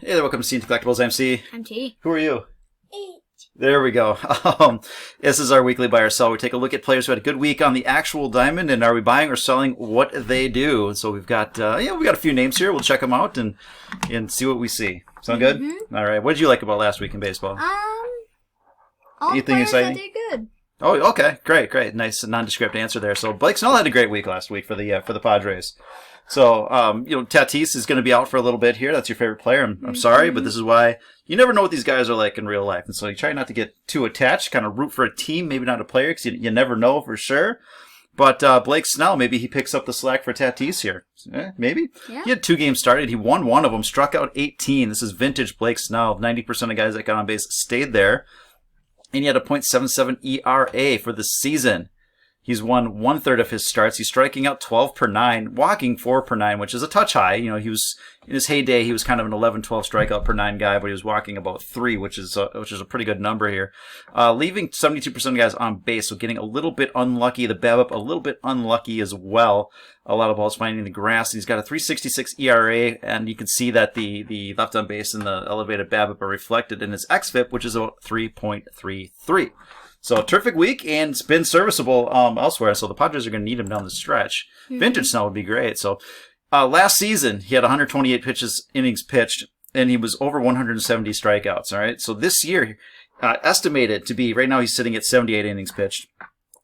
Hey there, welcome to CandTCollectibles. I'm C. I'm T. Who are you? Eight. There we go. This is our weekly buy or sell. We take a look at players who had a good week on the actual diamond, and are we buying or selling what they do? So we've got, we got a few names here. We'll check them out and see what we see. Sound good? Mm-hmm. All right. What did you like about last week in baseball? All Anything players exciting? that did good. Oh, okay, great. Nice nondescript answer there. So Blake Snell had a great week last week for the Padres. So Tatis is going to be out for a little bit here. That's your favorite player. I'm sorry, but this is why you never know what these guys are like in real life, and so you try not to get too attached. Kind of root for a team, maybe not a player, because you never know for sure. But Blake Snell, maybe he picks up the slack for Tatis here. Maybe. Yeah. He had 2 games started. He won one of them, struck out 18. This is vintage Blake Snell. 90% of guys that got on base stayed there. And he had a .77 ERA for the season. He's won 1/3 of his starts. He's striking out 12 per 9, walking 4 per 9, which is a touch high. You know, he was in his heyday. He was kind of an 11-12 strikeout per 9 guy, but he was walking about 3, which is a pretty good number here. Leaving 72% of guys on base, so getting a little bit unlucky. The BABIP a little bit unlucky as well. A lot of balls finding the grass. He's got a .366 ERA, and you can see that the left on base and the elevated BABIP are reflected in his xFIP, which is about 3.33. So, terrific week, and it's been serviceable elsewhere, so the Padres are going to need him down the stretch. Vintage Snell would be great. So, last season, he had 128 innings pitched, and he was over 170 strikeouts, all right? So, this year, estimated to be, right now he's sitting at 78 innings pitched.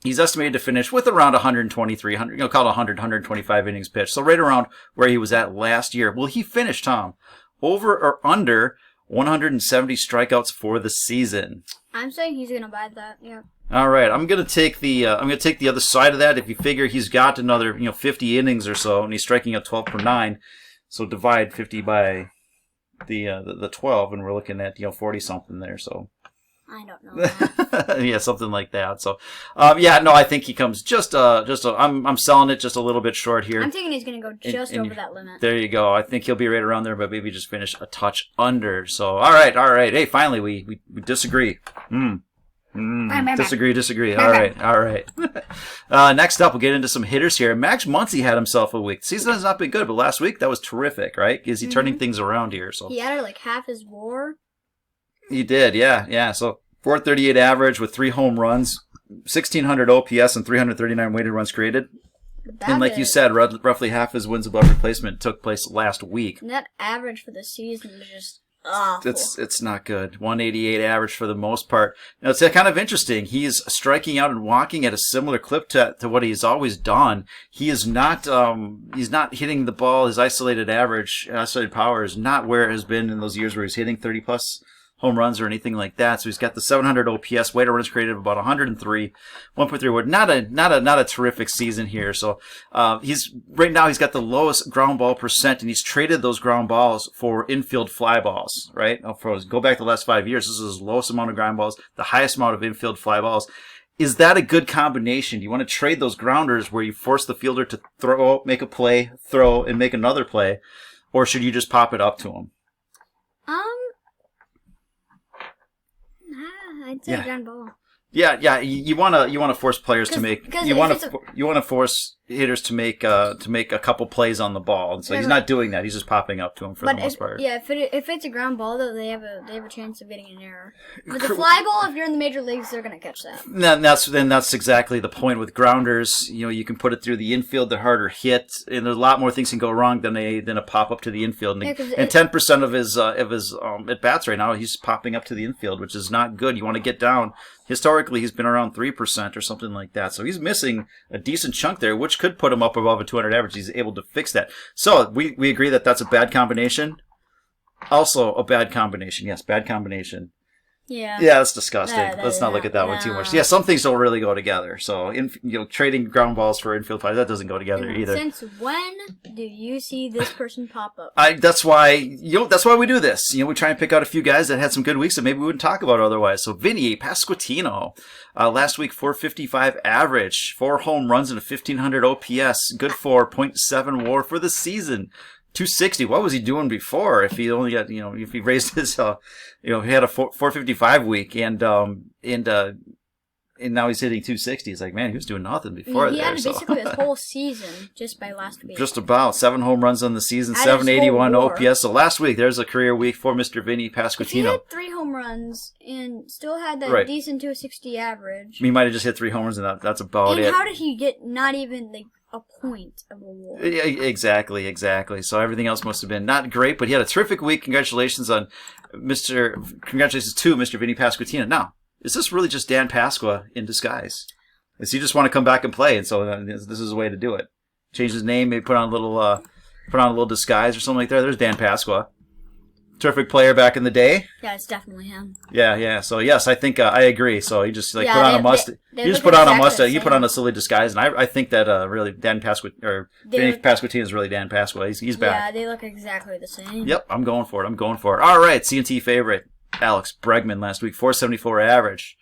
He's estimated to finish with around 123, call it 125 innings pitched. So, right around where he was at last year. Will he finish, Tom, over or under 170 strikeouts for the season? I'm saying he's gonna buy that. Yeah. All right, I'm gonna take the other side of that. If you figure he's got another 50 innings or so, and he's striking out 12 per 9, so divide 50 by the 12, and we're looking at 40 something there. So I don't know. yeah, something like that. So I think he comes I'm selling it just a little bit short here. I'm thinking he's gonna go just over that limit. There you go. I think he'll be right around there, but maybe just finish a touch under. So all right. Hey, finally we disagree. Disagree. All right. Next up, we'll get into some hitters here. Max Muncie had himself a week. The season has not been good, but last week that was terrific, right? Is he turning things around here? So he added like half his WAR. He did, yeah. So 438 average with 3 home runs, 1,600 OPS, and 339 weighted runs created. And like you said, roughly half his wins above replacement took place last week. And that average for the season is just awful. It's not good. 188 average for the most part. Now, it's kind of interesting. He's striking out and walking at a similar clip to what he's always done. He is not he's not hitting the ball. His isolated power is not where it has been in those years where he's hitting 30 plus home runs or anything like that. So he's got the 700 OPS, weighted runs created of about 103, 1.3 WAR. Not a terrific season here. So he's got the lowest ground ball percent, and he's traded those ground balls for infield fly balls. Right? Go back the last 5 years. This is his lowest amount of ground balls, the highest amount of infield fly balls. Is that a good combination? Do you want to trade those grounders where you force the fielder to throw, make a play, throw, and make another play, or should you just pop it up to him? I'd say ground ball. Yeah. You want to force players to make. You want to force hitters to make a couple plays on the ball, and so he's not doing that. He's just popping up to him for the most part. Yeah, if it's a ground ball, though, they have a chance of getting an error. With a fly ball, if you're in the major leagues, they're gonna catch that. That's exactly the point with grounders. You can put it through the infield. They're harder hit, and there's a lot more things can go wrong than a pop up to the infield. And 10% of his at bats right now, he's popping up to the infield, which is not good. You want to get down. Historically, he's been around 3% or something like that. So he's missing a decent chunk there, which could put him up above a 200 average. He's able to fix that. So we agree that that's a bad combination. Also a bad combination. Yes, bad combination. Yeah. Yeah, that's disgusting. Let's not look at that one too much. Yeah, some things don't really go together. So, trading ground balls for infield flies, that doesn't go together either. Since when do you see this person pop up? That's why we do this. We try and pick out a few guys that had some good weeks that maybe we wouldn't talk about otherwise. So, Vinnie Pasquatino, last week 455 average, 4 home runs and a 1,500 OPS, good for .7 WAR for the season. 260. What was he doing before? If he only got, if he raised his, he had a 455 week, and And now he's hitting 260. It's like, man, he was doing nothing before he there. had basically his whole season just by last week. Just about 7 home runs on the season, Had his 781 whole WAR. OPS. So last week, there's a career week for Mr. Vinnie If he Pasquatino. had 3 home runs and still had that Right. decent 260 average. He might have just hit 3 homers, and that's about And it. how did he get not even like a point of a WAR? Yeah, exactly. So everything else must have been not great, but he had a terrific week. Congratulations to Mr. Vinnie Pasquatino. Now, is this really just Dan Pasqua in disguise? Does he just want to come back and play? And so this is a way to do it. Change his name, maybe put on a little disguise or something like that. There's Dan Pasqua. Terrific player back in the day. Yeah, it's definitely him. Yeah. So yes, I think I agree. So he just put on a mustache. They You just look put on a exactly mustache. the You put same. on a silly disguise, and I think that really Dan Pasqua or Vinnie Pasquatino is really Dan Pasqua. He's back. Yeah, they look exactly the same. Yep, I'm going for it. All right, CNT favorite Alex Bregman last week, 474 average.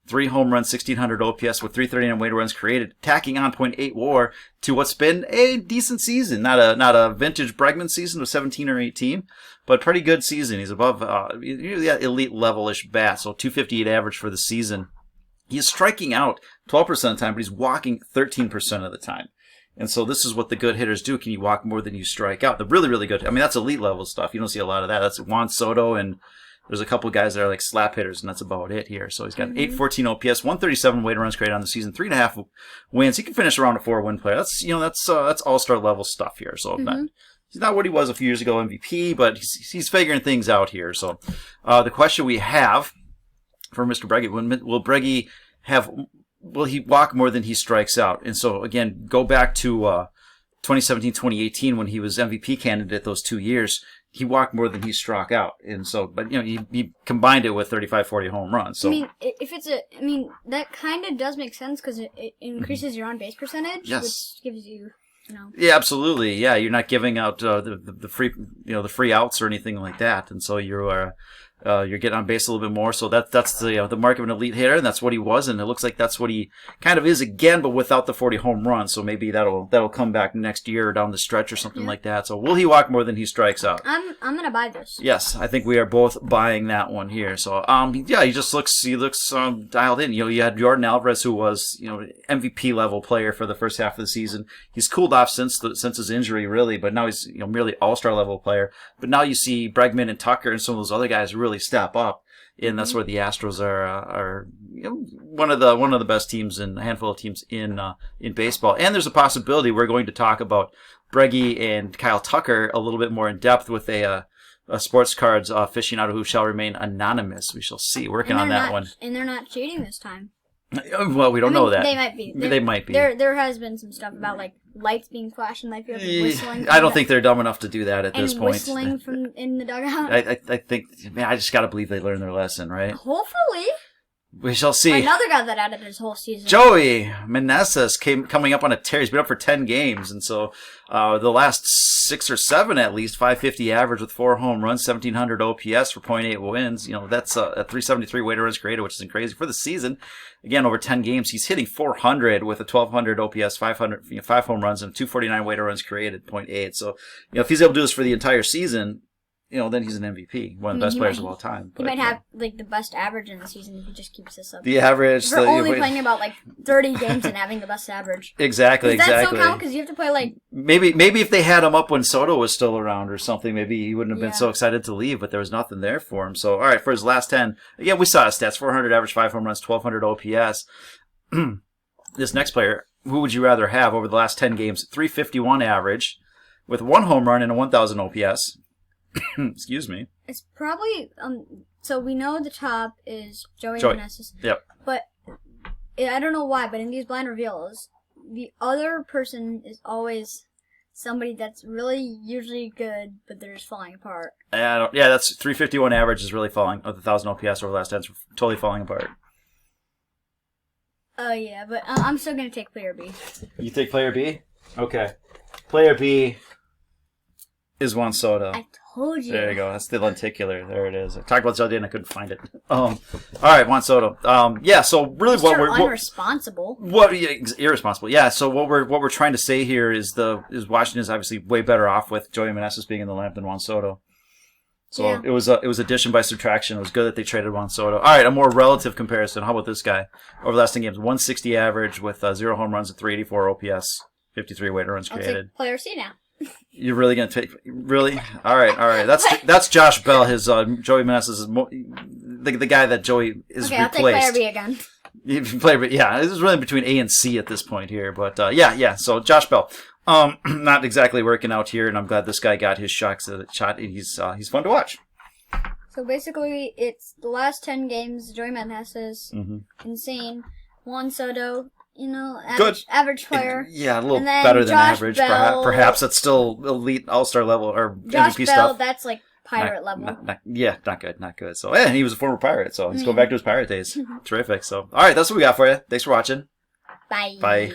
3 home runs, 1,600 OPS with 339 weighted runs created, tacking on .8 WAR to what's been a decent season. Not a vintage Bregman season of 17 or 18, but pretty good season. He's above elite level-ish bat, so 258 average for the season. He's striking out 12% of the time, but he's walking 13% of the time. And so this is what the good hitters do. Can you walk more than you strike out? The really, really good. I mean, that's elite level stuff. You don't see a lot of that. That's Juan Soto, and there's a couple guys that are like slap hitters, and that's about it here. So he's got 814 OPS, 137 weighted runs created on the season, 3.5 wins. He can finish around a 4-win player. That's all-star level stuff here. So he's not what he was a few years ago, MVP, but he's figuring things out here. So the question we have for Mr. Breggy, will he walk more than he strikes out? And so again, go back to 2017, 2018 when he was MVP candidate those 2 years. He walked more than he struck out, and so, but he combined it with 35, 40 home runs. So that kind of does make sense because it increases your on base percentage, Yes. which gives you, Yeah, absolutely. Yeah, you're not giving out the free outs or anything like that, and so you're getting on base a little bit more. So that's the mark of an elite hitter, and that's what he was, and it looks like that's what he kind of is again, but without the 40 home runs. So maybe that'll come back next year or down the stretch or something like that. So will he walk more than he strikes out? I'm gonna buy this. Yes, I think we are both buying that one here. So he just looks dialed in. You had Jordan Alvarez, who was MVP level player for the first half of the season. He's cooled off since his injury, really, but now he's merely all-star level player. But now you see Bregman and Tucker and some of those other guys really step up, and that's where the Astros are one of the best teams and a handful of teams in baseball. And there's a possibility we're going to talk about Breggy and Kyle Tucker a little bit more in depth with a sports cards aficionado who shall remain anonymous. We shall see. Working on that one. And they're not cheating this time. Well, we don't know that. They might be. They might be. There has been some stuff about like lights being flashed in my field, and whistling. I don't think they're dumb enough to do that at this and point. whistling from in the dugout. I think, man, I just got to believe they learned their lesson, right? Hopefully. We shall see. Another guy that added his whole season. Joey Meneses coming up on a tear. He's been up for 10 games, and so the last 6 or 7 at least, 550 average with 4 home runs, 1,700 OPS for .8 wins. That's a 373 weighted runs created, which isn't crazy for the season. Again, over 10 games, he's hitting 400 with a 1,200 OPS, 5 home runs, and 249 weighted runs created, .8. So if he's able to do this for the entire season, then he's an MVP, one of the best players of all time. He might have like the best average in the season if he just keeps this up. The average. We're only playing about like 30 games and having the best average. Exactly. Does that still count? Because you have to play like. Maybe if they had him up when Soto was still around or something, maybe he wouldn't have been so excited to leave. But there was nothing there for him. So all right, for his last 10, again we saw his stats: 400 average, 5 home runs, 1,200 OPS. This next player, who would you rather have over the last 10 games? 351 average, with 1 home run and a 1,000 OPS. Excuse me. It's probably so we know the top is Joey Meneses. Yep. But I don't know why, but in these blind reveals, the other person is always somebody that's really usually good, but they're just falling apart. That's 351 average is really falling. With 1,000 OPS over the last 10, it's totally falling apart. Oh yeah, but I'm still gonna take player B. You take player B? Okay. Player B is Juan Soto. I told you. There you go. That's the lenticular. There it is. I talked about Zelda and I couldn't find it. All right, Juan Soto. So really, irresponsible. Irresponsible. Yeah. So what we're trying to say here is Washington is obviously way better off with Joey Meneses being in the lineup than Juan Soto. So Yeah. it was addition by subtraction. It was good that they traded Juan Soto. All right, a more relative comparison. How about this guy? Over the last 10 games, 160 average with 0 home runs and 384 OPS, 53 weighted runs I'll created. take player C now. You're really gonna take really? All right. That's Josh Bell. His Joey Meneses is the guy that Joey is Okay, I'll take replaced. player B again. Yeah, this is really between A and C at this point here. But yeah. So Josh Bell, not exactly working out here, and I'm glad this guy got his shot. He's fun to watch. So basically, it's the last 10 games. Joey Meneses, insane. Juan Soto, average player. Yeah, a little And then better than Josh average. Bell. Perhaps that's still elite all-star level or Josh MVP Bell, stuff. that's like pirate level. Not good. So, and he was a former Pirate, so he's going back to his Pirate days. Terrific. So, all right, that's what we got for you. Thanks for watching. Bye. Bye.